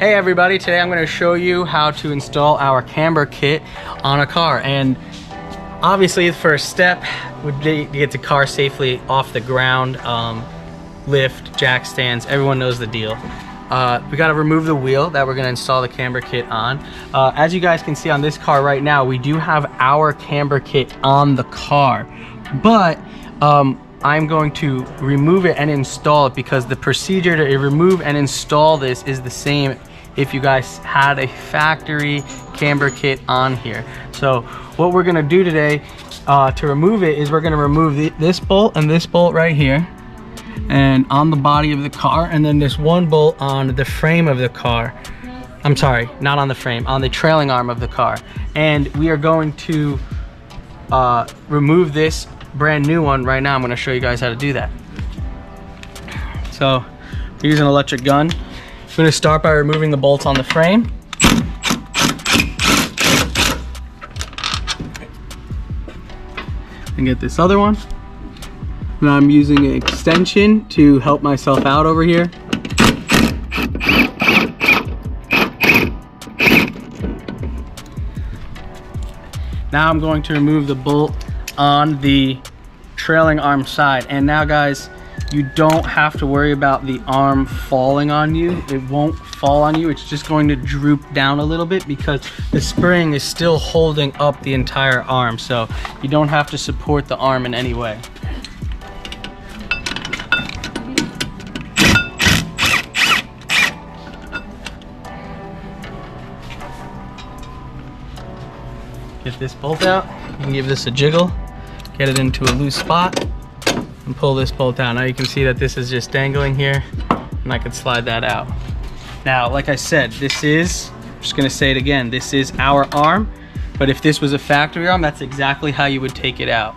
Hey everybody, today I'm going to show you how to install our camber kit on a car. And obviously the first step would be to get the car safely off the ground, lift, jack stands, everyone knows the deal. We got to remove the wheel that we're going to install the camber kit on. As you guys can see on this car right now, we do have our camber kit on the car, but I'm going to remove it and install it because the procedure to remove and install this is the same if you guys had a factory camber kit on here. So what we're gonna do today to remove it is we're gonna remove this bolt and this bolt right here and on the body of the car, and then this one bolt on the frame of the car. I'm sorry, not on the frame, on the trailing arm of the car. And we are going to remove this brand new one right now. I'm going to show you guys how to do that. So we're using an electric gun. I'm going to start by removing the bolts on the frame. And get this other one. Now I'm using an extension to help myself out over here. Now I'm going to remove the bolt on the trailing arm side. And now guys, you don't have to worry about the arm falling on you. It won't fall on you. It's just going to droop down a little bit because the spring is still holding up the entire arm. So you don't have to support the arm in any way. Get this bolt out. You can give this a jiggle, get it into a loose spot, and pull this bolt out. Now you can see that this is just dangling here, and I can slide that out. Now, like I said, this is, I'm just gonna say it again, this is our arm, but if this was a factory arm, that's exactly how you would take it out.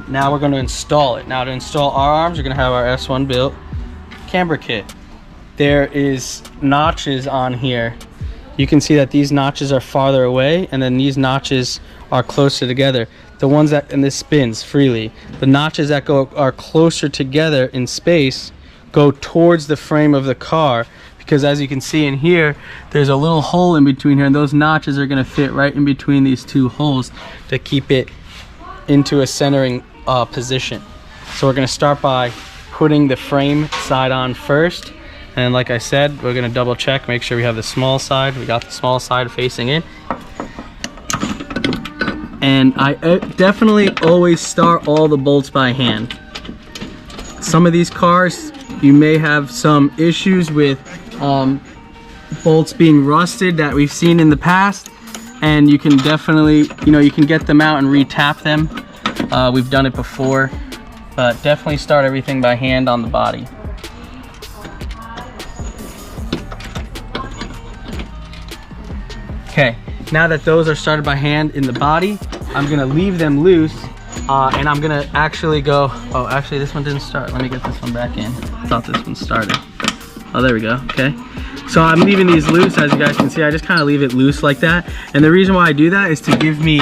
Now we're gonna install it. Now to install our arms, we're gonna have our S1 built camber kit. There is notches on here. You can see that these notches are farther away, and then these notches are closer together. The ones that, and this spins freely, the notches that are closer together in space go towards the frame of the car, because as you can see in here, there's a little hole in between here, and those notches are gonna fit right in between these two holes to keep it into a centering position. So we're gonna start by putting the frame side on first. And like I said, we're gonna double check, make sure we have the small side. We got the small side facing in. And I definitely always start all the bolts by hand. Some of these cars, you may have some issues with bolts being rusted that we've seen in the past. And you can definitely, you can get them out and re-tap them. We've done it before, but definitely start everything by hand on the body. Okay, now that those are started by hand in the body, I'm gonna leave them loose, and I'm gonna actually go, oh, actually this one didn't start. Let me get this one back in. I thought this one started. Oh, there we go, okay. So I'm leaving these loose, as you guys can see. I just kind of leave it loose like that. And the reason why I do that is to give me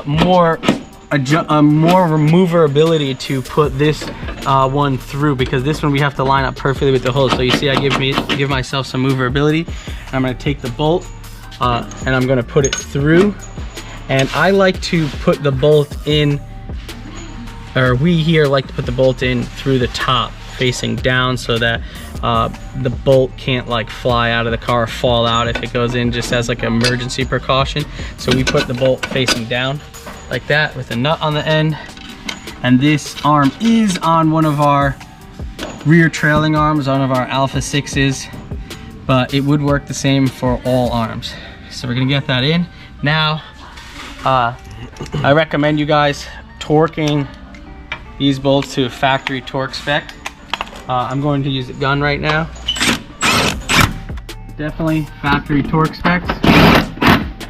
more maneuverability to put this one through, because this one we have to line up perfectly with the holes. So you see I give myself some maneuverability. And I'm gonna take the bolt, and I'm gonna put it through. And I like to put the bolt in, or we here like to put the bolt in through the top, facing down, so that the bolt can't like fly out of the car or fall out if it goes in, just as like an emergency precaution. So we put the bolt facing down like that with a nut on the end. And this arm is on one of our rear trailing arms, one of our Alpha 6s, but it would work the same for all arms. So we're gonna get that in. Now, I recommend you guys torquing these bolts to a factory torque spec. I'm going to use a gun right now. Definitely factory torque specs.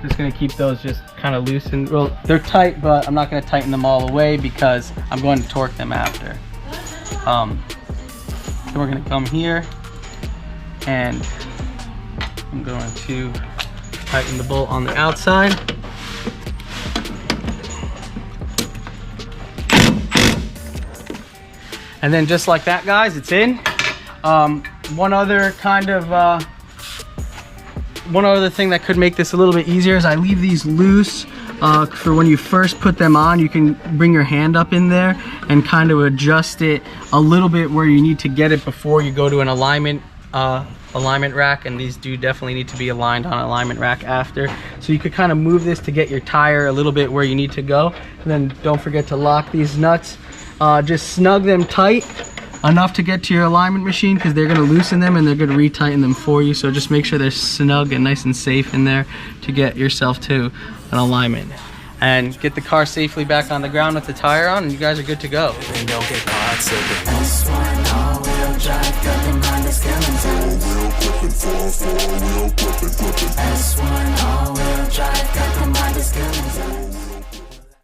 Just gonna keep those just kind of loose, and well, they're tight, but I'm not gonna tighten them all the way because I'm going to torque them after. Then we're gonna come here, and I'm going to tighten the bolt on the outside. And then just like that, guys, it's in. One other kind of one other thing that could make this a little bit easier is I leave these loose for when you first put them on. You can bring your hand up in there and kind of adjust it a little bit where you need to get it before you go to an alignment rack, and these do definitely need to be aligned on an alignment rack after. So you could kind of move this to get your tire a little bit where you need to go, and then don't forget to lock these nuts. Just snug them tight enough to get to your alignment machine, because they're going to loosen them and they're going to retighten them for you. So just make sure they're snug and nice and safe in there to get yourself to an alignment, and get the car safely back on the ground with the tire on, and you guys are good to go. S1 all-wheel drive, got the mind is killing.